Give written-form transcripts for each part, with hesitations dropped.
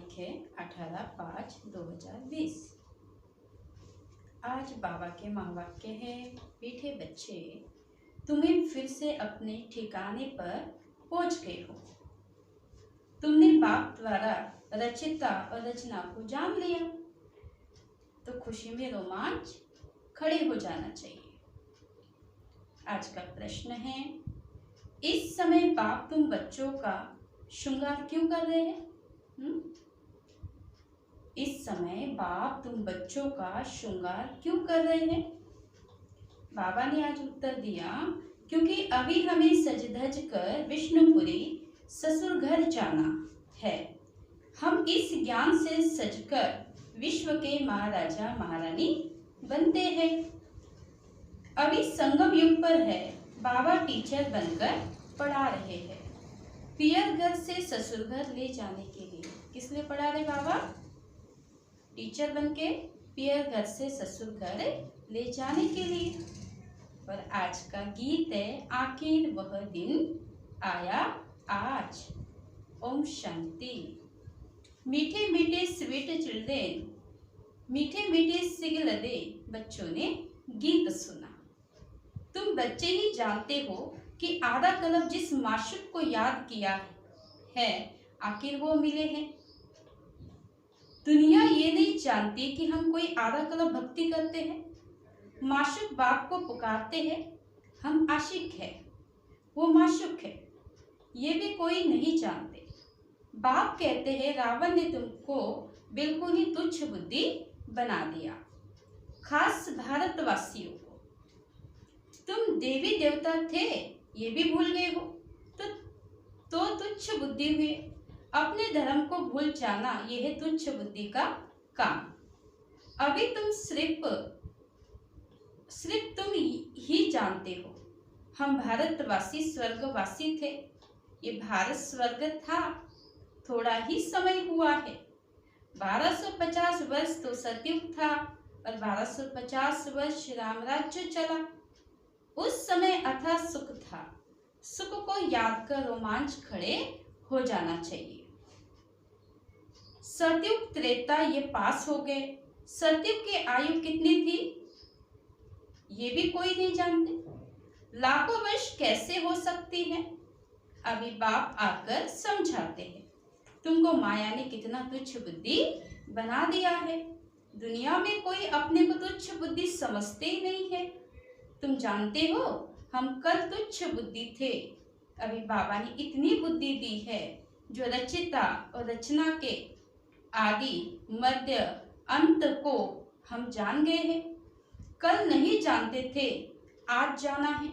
तारीख है 18/5/2020। आज बाबा के महावाक्य है, मीठे बच्चे तुम्हें फिर से अपने ठिकाने पर पहुंच गए हो। तुमने बाप द्वारा रचिता और रचना को जान लिया, तो खुशी में रोमांच खड़े हो जाना चाहिए। आज का प्रश्न है, इस समय बाप तुम बच्चों का श्रृंगार क्यों कर रहे हैं? इस समय बाप तुम बच्चों का श्रृंगार क्यों कर रहे हैं? बाबा ने आज उत्तर दिया, क्योंकि अभी हमें सज धज कर विष्णुपुरी ससुर घर जाना है। हम इस ज्ञान से सजकर विश्व के महाराजा महारानी बनते हैं। अभी संगम युग पर है, बाबा टीचर बनकर पढ़ा रहे हैं। पियर घर से ससुर घर ले जाने के लिए। किस लिए पढ़ा रहे बाबा? टीचर बनके पियर घर से ससुर घर ले जाने के लिए। और आज का गीत है, आखिर वह दिन आया आज। ओम शांति। मीठे मीठे स्वीट चिल्ड्रेन, मीठे मीठे सिगलदे बच्चों ने गीत सुना। तुम बच्चे ही जानते हो कि आधा कल्प जिस माशूक को याद किया है, आखिर वो मिले हैं। दुनिया ये नहीं जानती कि हम कोई आधा कल्प भक्ति करते हैं। माशूक बाप को पुकारते हैं, हम आशिक है, वो माशूक है, ये भी कोई नहीं जानते। बाप कहते हैं, रावण ने तुमको बिल्कुल ही तुच्छ बुद्धि बना दिया, खास भारतवासियों को। तुम देवी देवता थे, ये भी भूल गए हो, तो तुच्छ बुद्धि हुए। अपने धर्म को भूल जाना, यह है तुच्छ बुद्धि का काम। अभी तुम सिर्फ तुम ही जानते हो, हम भारतवासी स्वर्गवासी थे। ये भारत स्वर्ग था, थोड़ा ही समय हुआ है। 1250 वर्ष तो सतयुग था और 1250 वर्ष राम राज्य चला। उस समय अथा सुख था। सुख को याद कर रोमांच खड़े हो जाना चाहिए। सतयुग त्रेता ये पास हो गए। सतयुग की आयु कितनी थी, ये भी कोई नहीं जानते। लाखों वर्ष कैसे हो सकती है? अभी बाप आकर समझाते हैं, तुमको माया ने कितना तुच्छ बुद्धि बना दिया है। दुनिया में कोई अपने को तुच्छ बुद्धि समझते ही नहीं है। तुम जानते हो, हम कल तुच्छ बुद्धि थे। अभी बाबा ने इतनी बुद्धि दी है, जो रचिता और रचना के आदि मध्य अंत को हम जान गए हैं। कल नहीं जानते थे, आज जाना है।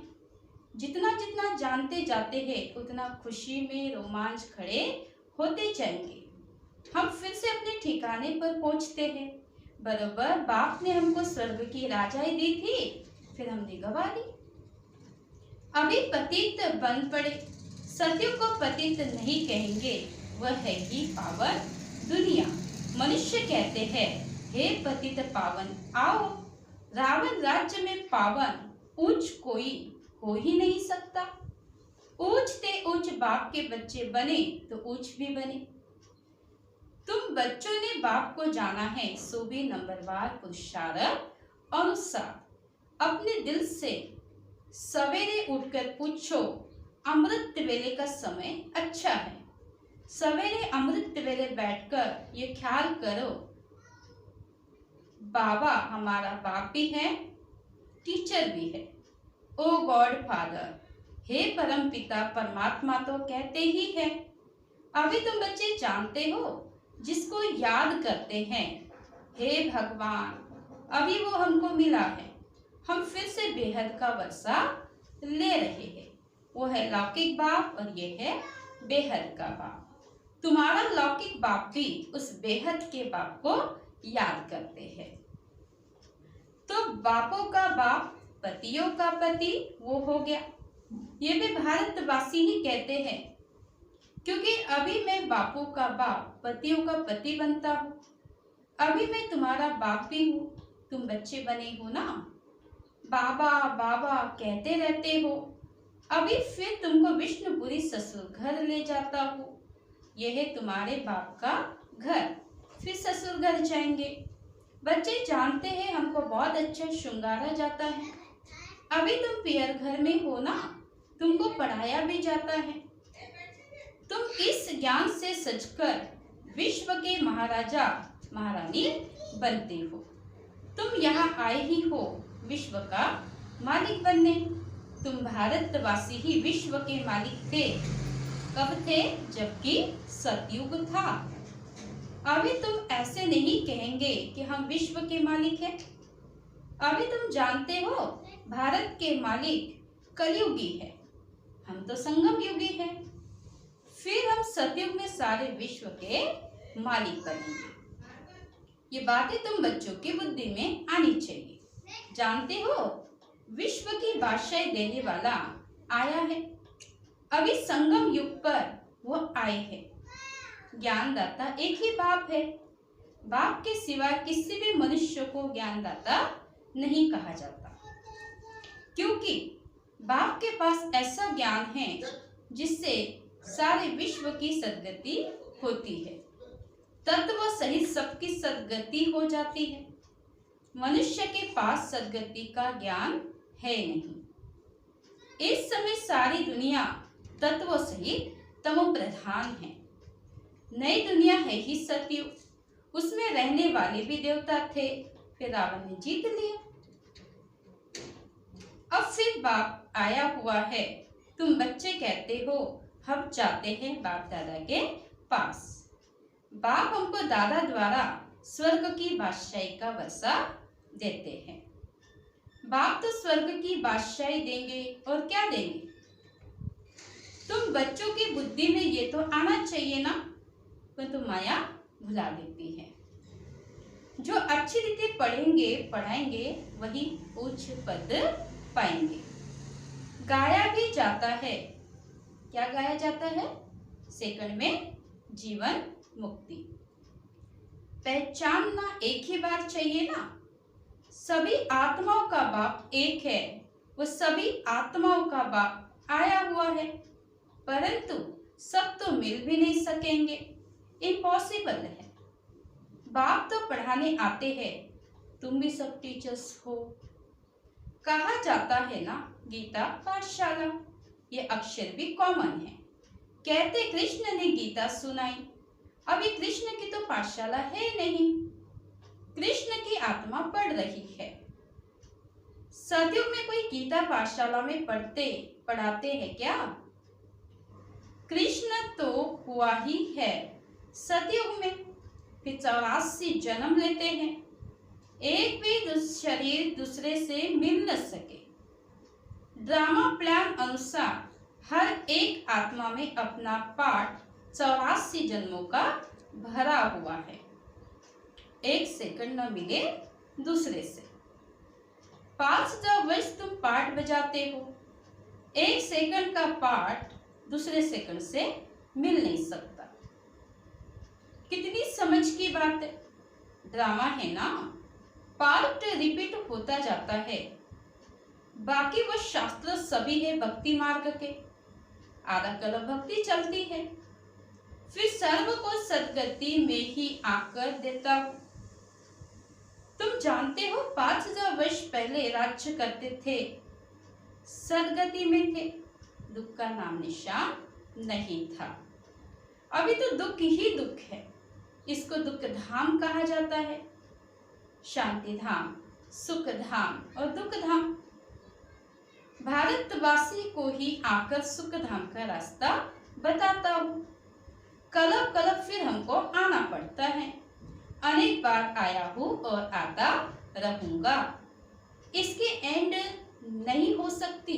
जितना जितना जानते जाते हैं, उतना खुशी में रोमांच खड़े होते जाएंगे। हम फिर से अपने ठिकाने पर पहुंचते हैं। बरोबर बाप ने हमको स्वर्ग की राजाई दी थी, फिर हमने गवा दी। अभी पतित बन पड़े। सतयुग को पतित नहीं कहेंगे, वह है ही पावन दुनिया। मनुष्य कहते हैं, हे पतित पावन आओ। रावण राज्य में पावन ऊंच कोई हो ही नहीं सकता। ऊंचते ऊंच बाप के बच्चे बने तो ऊंच भी बने। तुम बच्चों ने बाप को जाना है, सो भी नंबरवार पुरुषार्थ अनुसार अपने दिल से सवेरे उठकर पूछो, अमृत वेले का समय अच्छा है। सवेरे अमृत वेले बैठकर ये ख्याल करो, बाबा हमारा बाप भी है, टीचर भी है। ओ गॉड फादर, हे परम पिता परमात्मा तो कहते ही है। अभी तुम बच्चे जानते हो, जिसको याद करते हैं, हे भगवान, अभी वो हमको मिला है। हम फिर से बेहद का वर्षा ले रहे हैं। वो है लौकिक बाप और ये है बेहद का बाप। तुम्हारा लौकिक बाप भी उस बेहद के बाप को याद करते हैं। तो बापों का बाप, पतियों का पति वो हो गया। ये भी भारतवासी ही कहते हैं, क्योंकि अभी मैं बापों का बाप, पतियों का पति बनता हूँ। अभी मैं तुम्हारा बाप भी हूँ, तुम बच्चे बने हो ना। बाबा बाबा कहते रहते हो। अभी फिर तुमको विष्णुपुरी ससुर घर ले जाता हूँ। यह है तुम्हारे बाप का घर, फिर ससुर घर जाएंगे। बच्चे जानते हैं हमको बहुत अच्छा श्रृंगारा जाता है। अभी तुम पियर घर में हो ना, तुमको पढ़ाया भी जाता है। तुम इस ज्ञान से सजकर विश्व के महाराजा महारानी बनते हो। तुम यहाँ आए ही हो विश्व का मालिक बनने। तुम भारतवासी ही विश्व के मालिक थे। कब थे? जबकि सतयुग था। अभी तुम ऐसे नहीं कहेंगे कि हम विश्व के मालिक हैं। अभी तुम जानते हो भारत के मालिक कलयुगी है, हम तो संगम युगी हैं। फिर हम सतयुग में सारे विश्व के मालिक बनेंगे। ये बातें तुम बच्चों की बुद्धि में आनी चाहिए। जानते हो विश्व की बादशाही देने वाला आया है। अभी संगम युग पर वो आए हैं। ज्ञानदाता एक ही बाप है। बाप के सिवा किसी भी मनुष्य को ज्ञानदाता नहीं कहा जाता, क्योंकि बाप के पास ऐसा ज्ञान है जिससे सारे विश्व की सद्गति होती है। तत्व सहित सबकी सद्गति हो जाती है। मनुष्य के पास सद्गति का ज्ञान है नहीं। इस समय सारी दुनिया तत्व सहित तमो प्रधान है। नई दुनिया है ही सतयुग, उसमें रहने वाले भी देवता थे, फिर रावण ने जीत लिया। अब फिर बाप आया हुआ है। तुम बच्चे कहते हो हम जाते हैं बाप दादा के पास। बाप हमको दादा द्वारा स्वर्ग की बादशाही का वर्षा देते हैं। बाप तो स्वर्ग की बादशाही देंगे और क्या देंगे? तुम बच्चों की बुद्धि में ये तो आना चाहिए ना, परंतु माया भुला देती है। जो अच्छी रीति पढ़ेंगे पढ़ाएंगे वही उच्च पद पाएंगे। गाया भी जाता है। क्या गाया जाता है? सेकंड में जीवन मुक्ति। पहचानना एक ही बार चाहिए ना। सभी आत्माओं का बाप एक है। वो सभी आत्माओं का बाप आया हुआ है, परंतु सब तो मिल भी नहीं सकेंगे, इम्पॉसिबल है। बाप तो पढ़ाने आते हैं, तुम भी सब टीचर्स हो। कहा जाता है ना गीता पाठशाला, ये अक्षर भी कॉमन है। कहते कृष्ण ने गीता सुनाई। अभी कृष्ण की तो पाठशाला है नहीं, कृष्ण की आत्मा पढ़ रही है। सतयुग में कोई गीता पाठशाला में पढ़ाते हैं क्या? कृष्ण तो हुआ ही है सतयुग में, फिर 84 जन्म लेते हैं, एक भी शरीर दूसरे से मिल न सके। ड्रामा प्लान अनुसार हर एक आत्मा में अपना पार्ट 84 जन्मों का भरा हुआ है। एक सेकंड न मिले दूसरे से। 5000 वर्ष तुम पार्ट बजाते हो, एक सेकंड का पार्ट दूसरे सेकंड से मिल नहीं सकता। कितनी समझ की बात है। ड्रामा है ना, पार्ट रिपीट होता जाता है। बाकी वो शास्त्र सभी है भक्ति मार्ग के, अलग अलग भक्ति चलती है। फिर सर्व को सदगति में ही आकर देता हूं। तुम जानते हो 5000 वर्ष पहले राज्य करते थे, सदगति में थे, दुख का नाम निशान नहीं था। अभी तो दुख ही दुख है। इसको दुख धाम कहा जाता है। शांति धाम, सुख धाम और दुख धाम। भारतवासी को ही आकर सुख धाम का रास्ता बताता हूँ। कलब कलब फिर हमको आना पड़ता है। अनेक बार आया हूँ और आता रहूंगा। इसकी एंड नहीं हो सकती।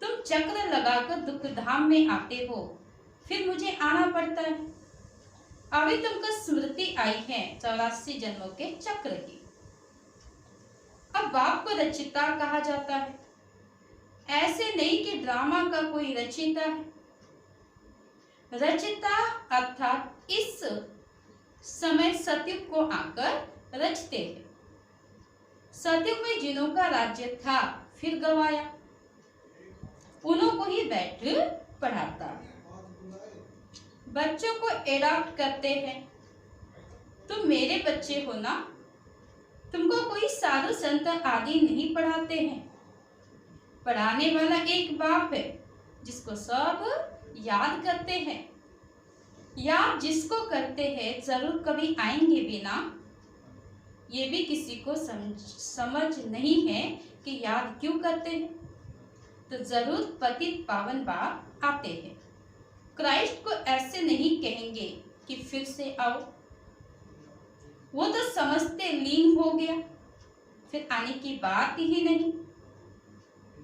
तुम चक्र लगाकर दुख धाम में आते हो, फिर मुझे आना पड़ता है। अभी तुमको स्मृति आई है 84 जन्मों के चक्र की। अब बाप को रचिता कहा जाता है। ऐसे नहीं कि ड्रामा का कोई रचिता है। रचिता अर्थात इस समय सतयुग को आकर रचते हैं। सतयुग में जिनों का राज्य था फिर गवाया, उन्हों को ही बैठ पढ़ाता। बच्चों को एडॉप्ट करते हैं। तुम मेरे बच्चे हो ना, तुमको कोई साधु संत आदि नहीं पढ़ाते हैं। पढ़ाने वाला एक बाप है जिसको सब याद करते हैं। याद जिसको करते हैं जरूर कभी आएंगे भी ना। ये भी किसी को समझ नहीं है कि याद क्यों करते हैं, तो जरूर पतित पावन बाप आते हैं। क्राइस्ट को ऐसे नहीं कहेंगे कि फिर से आओ, वो तो समझते लीन हो गया, फिर आने की बात ही नहीं।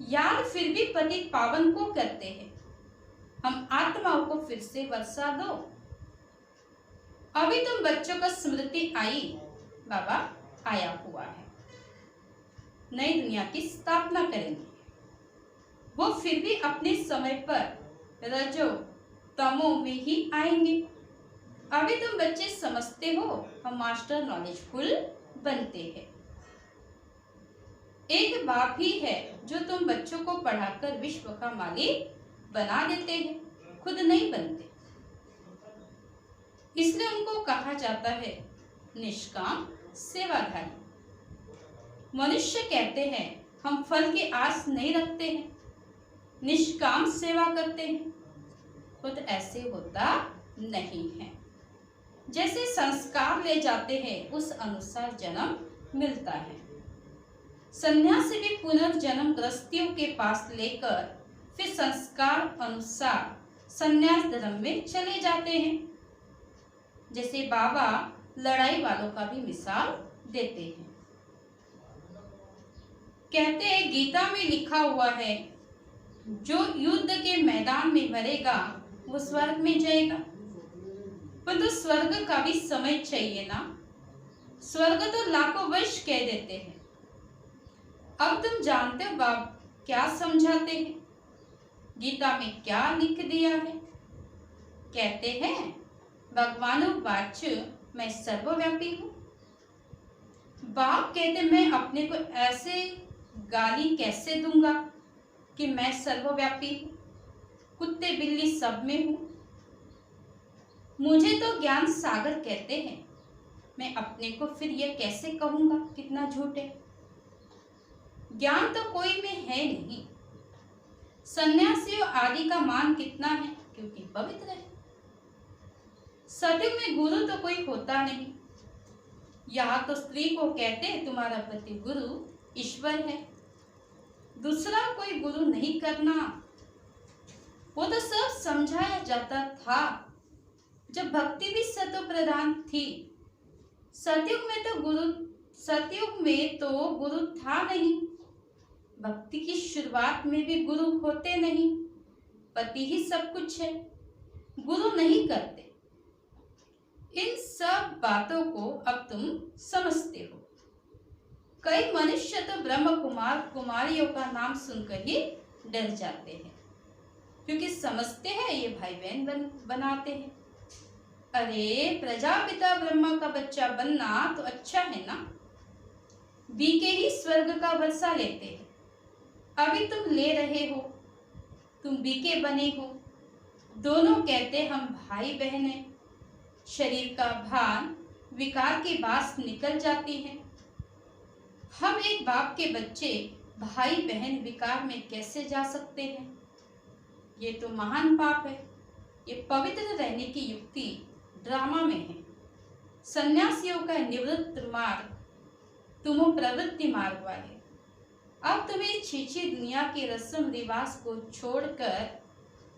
याद फिर भी पतित पावन को करते हैं। हम आत्माओं को फिर से वर्षा दो। अभी तुम बच्चों को स्मृति आई, बाबा आया हुआ है, नई दुनिया की स्थापना करेंगे। वो फिर भी अपने समय पर रजो तमो में ही आएंगे। अभी तुम बच्चे समझते हो, हम मास्टर नॉलेजफुल बनते हैं। एक बाप ही है जो तुम बच्चों को पढ़ाकर विश्व का मालिक बना देते हैं, खुद नहीं बनते। इसलिए उनको कहा जाता है निष्काम सेवाधारी। मनुष्य कहते हैं हम फल की आस नहीं रखते हैं, निष्काम सेवा करते हैं, खुद ऐसे होता नहीं है। जैसे संस्कार ले जाते हैं उस अनुसार जन्म मिलता है। सन्यासी भी पुनर्जन्म गृहस्थियों के पास लेकर फिर संस्कार अनुसार सन्यास धर्म में चले जाते हैं। जैसे बाबा लड़ाई वालों का भी मिसाल देते हैं। कहते हैं गीता में लिखा हुआ है जो युद्ध के मैदान में मरेगा वो स्वर्ग में जाएगा, परंतु स्वर्ग का भी समय चाहिए ना। स्वर्ग तो लाखों वर्ष कह देते हैं। अब तुम जानते हो बाप क्या समझाते हैं, गीता में क्या लिख दिया है। कहते हैं भगवानुवाच मैं सर्वव्यापी हूँ। बाप कहते मैं अपने को ऐसे गाली कैसे दूंगा कि मैं सर्वव्यापी हूँ, कुत्ते बिल्ली सब में हूँ। मुझे तो ज्ञान सागर कहते हैं, मैं अपने को फिर ये कैसे कहूंगा, कितना झूठ है। ज्ञान तो कोई में है नहीं। सन्यासियों आदि का मान कितना है, क्योंकि पवित्र है। सतयुग में गुरु तो कोई होता नहीं। यहाँ तो स्त्री को कहते हैं तुम्हारा पति गुरु ईश्वर है, दूसरा कोई गुरु नहीं करना। वो तो सब समझाया जाता था जब भक्ति भी सत्व प्रधान थी। सतयुग में तो गुरु था नहीं। भक्ति की शुरुआत में भी गुरु होते नहीं, पति ही सब कुछ है, गुरु नहीं करते। इन सब बातों को अब तुम समझते हो। कई मनुष्य तो ब्रह्म कुमार कुमारियों का नाम सुनकर ही डर जाते हैं, क्योंकि समझते हैं ये भाई बहन बनाते हैं। अरे प्रजापिता ब्रह्मा का बच्चा बनना तो अच्छा है ना, बीके ही स्वर्ग का वर्षा लेते हैं। अभी तुम ले रहे हो, तुम बीके बने हो। दोनों कहते हम भाई बहन हैं। शरीर का भान विकार की बात निकल जाती है। हम एक बाप के बच्चे भाई बहन विकार में कैसे जा सकते हैं? ये तो महान पाप है। ये पवित्र रहने की युक्ति ड्रामा में है। सन्यासियों का निवृत्त मार्ग, तुम प्रवृत्ति मार्ग वाले। अब तुम्हें छीछी दुनिया के रस्म रिवाज को छोड़कर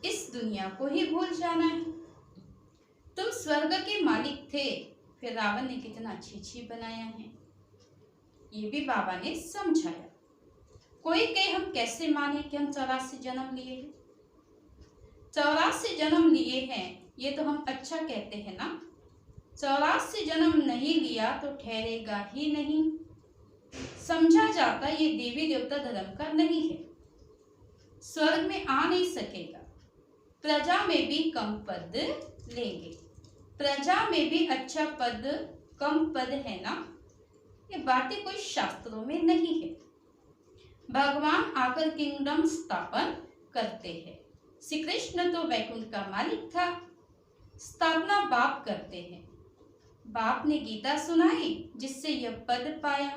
इस दुनिया को ही भूल जाना है। तुम स्वर्ग के मालिक थे, फिर रावण ने कितना छीछी बनाया है, ये भी बाबा ने समझाया। कोई कहे हम कैसे माने कि हम 84 जन्म लिए हैं। 84 जन्म लिए हैं ये तो हम अच्छा कहते हैं ना। 84 जन्म नहीं लिया तो ठहरेगा ही नहीं। समझा जाता ये देवी देवता धर्म का नहीं है, स्वर्ग में आ नहीं सकेगा। प्रजा में भी कम पद लेंगे, प्रजा में भी अच्छा पद कम पद है ना। ये बातें कोई शास्त्रों में नहीं है। भगवान आकर किंगडम स्थापन करते हैं। श्री कृष्ण तो वैकुंठ का मालिक था, स्थापना बाप करते हैं। बाप ने गीता सुनाई जिससे यह पद पाया,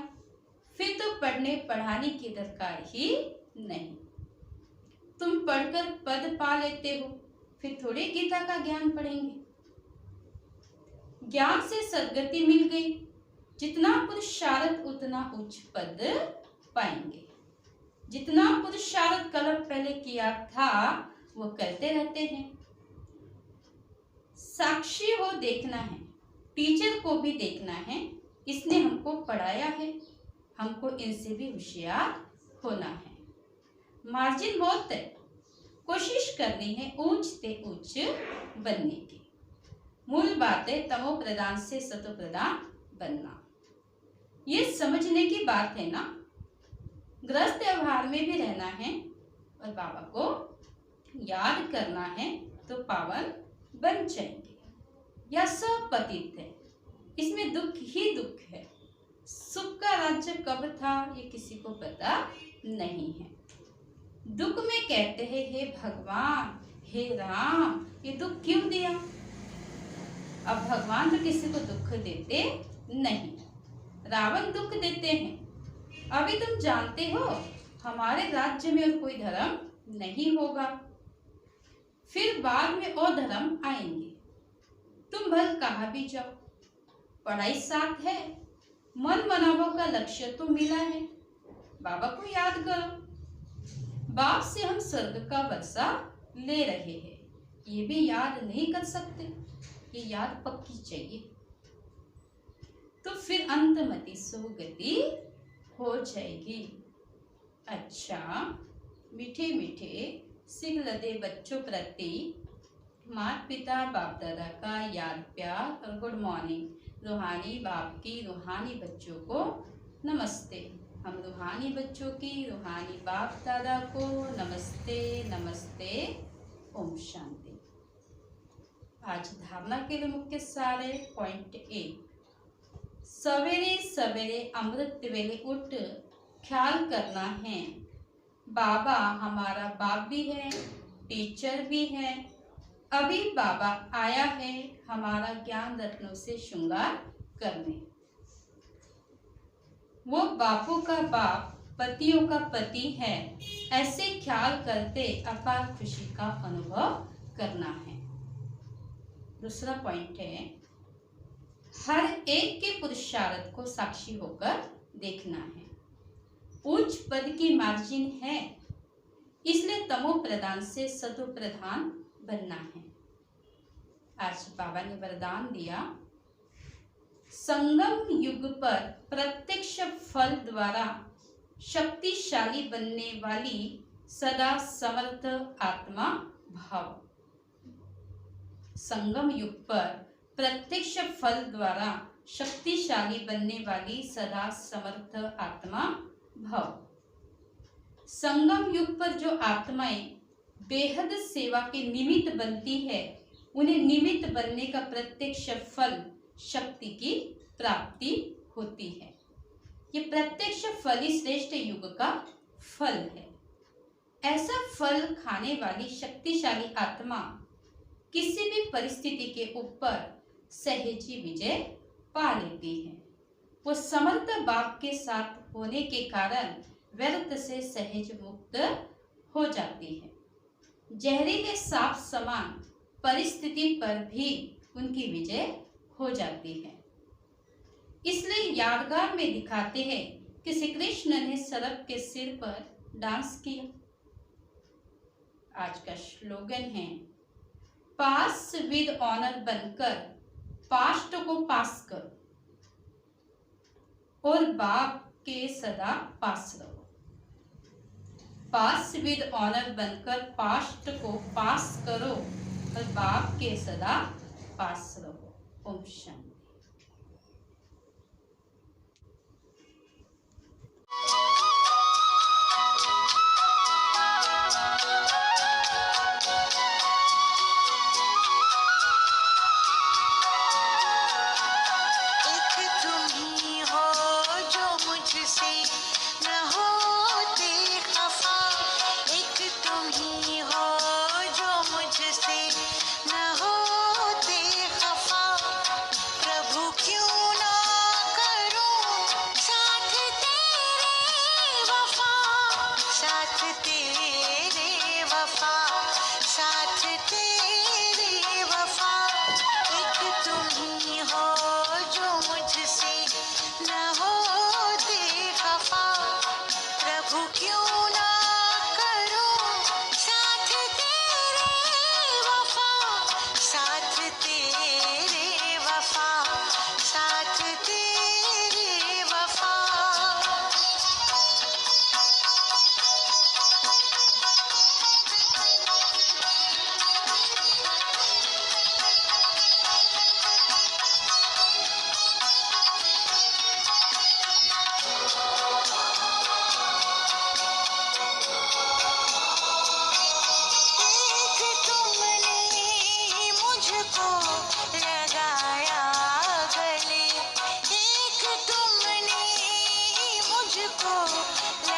फिर तो पढ़ने पढ़ाने की दरकार ही नहीं। तुम पढ़कर पद पा लेते हो, फिर थोड़े गीता का ज्ञान पढ़ेंगे। ज्ञान से सद्गति मिल गई, जितना पुरुषार्थ उतना उच्च पद पाएंगे। जितना पुरुषार्थ कल्प पहले किया था वो करते रहते हैं। साक्षी हो देखना है, टीचर को भी देखना है, इसने हमको पढ़ाया है, हमको इनसे भी होशियार होना है। मार्जिन बहुत है, कोशिश करनी है ऊंच से उच्च बनने की। मूल बात है तमो प्रधान से सतो प्रधान बनना। ये समझने की बात है ना। ग्रस्त व्यवहार में भी रहना है और बाबा को याद करना है तो पावन बन जाएंगे। यह सब पतित है, इसमें दुख ही दुख है। सुख का राज्य कब था ये किसी को पता नहीं है। दुख में कहते हैं हे भगवान, हे राम, ये दुख क्यों दिया। अब भगवान तो किसी को दुख देते नहीं, रावण दुख देते हैं। अभी तुम जानते हो हमारे राज्य में और कोई धर्म नहीं होगा, फिर बाद में और धर्म आएंगे। तुम भल कहाँ भी जाओ, पढ़ाई साथ है, मन मनावों का लक्ष्य तो मिला है। बाबा को याद करो। बाप से हम स्वर्ग का वर्षा ले रहे हैं, ये भी याद नहीं कर सकते, ये याद पक्की चाहिए। तो फिर अंतमति सुगति हो जाएगी। अच्छा, मीठे मीठे सिगलदे बच्चों प्रति माता पिता बाप दादा का याद प्यार और गुड मॉर्निंग। रूहानी बाप की रूहानी बच्चों को नमस्ते। हम रूहानी बच्चों की रूहानी बाप दादा को नमस्ते नमस्ते। ओम शांति। आज धारणा के लिए मुख्य सारे पॉइंट 1। सवेरे सवेरे अमृत वेले उठ ख्याल करना है, बाबा हमारा बाप भी है, टीचर भी है। अभी बाबा आया है हमारा ज्ञान रत्नों से श्रृंगार करने। वो बापों का बाप, पतियों का पति है, ऐसे ख्याल करते अपार खुशी का अनुभव करना है। दूसरा पॉइंट है, हर एक के पुरुषार्थ को साक्षी होकर देखना है। उच्च पद की मार्जिन है, इसलिए तमो प्रधान से सतो प्रधान बनना है। आज बाबा ने वरदान दिया, संगम युग पर प्रत्यक्ष फल द्वारा शक्तिशाली बनने वाली सदा समर्थ आत्मा भाव। संगम युग पर प्रत्यक्ष फल द्वारा शक्तिशाली बनने वाली सदा समर्थ आत्मा भाव। संगम युग पर जो आत्माएं बेहद सेवा के निमित्त बनती है, उन्हें निमित्त बनने का प्रत्यक्ष फल शक्ति की प्राप्ति होती है। ये प्रत्यक्ष फल ही श्रेष्ठ युग का फल है। ऐसा फल खाने वाली शक्तिशाली आत्मा किसी भी परिस्थिति के ऊपर सहजी विजय पा लेती है। वो समर्थ बाप के साथ होने के कारण व्यर्थ से सहज मुक्त हो जाती है। जहरीले सांप समान परिस्थिति पर भी उनकी विजय हो जाती है। इसलिए यादगार में दिखाते हैं कि श्री कृष्ण ने सर्प के सिर पर डांस किया। आज का स्लोगन है, पास विद ऑनर बनकर पास्ट को पास करो और बाप के सदा पास रहो। पास विद ऑनर बनकर पास्ट को पास करो और बाप के सदा पास रहो। ओम शांति। न होते मुझको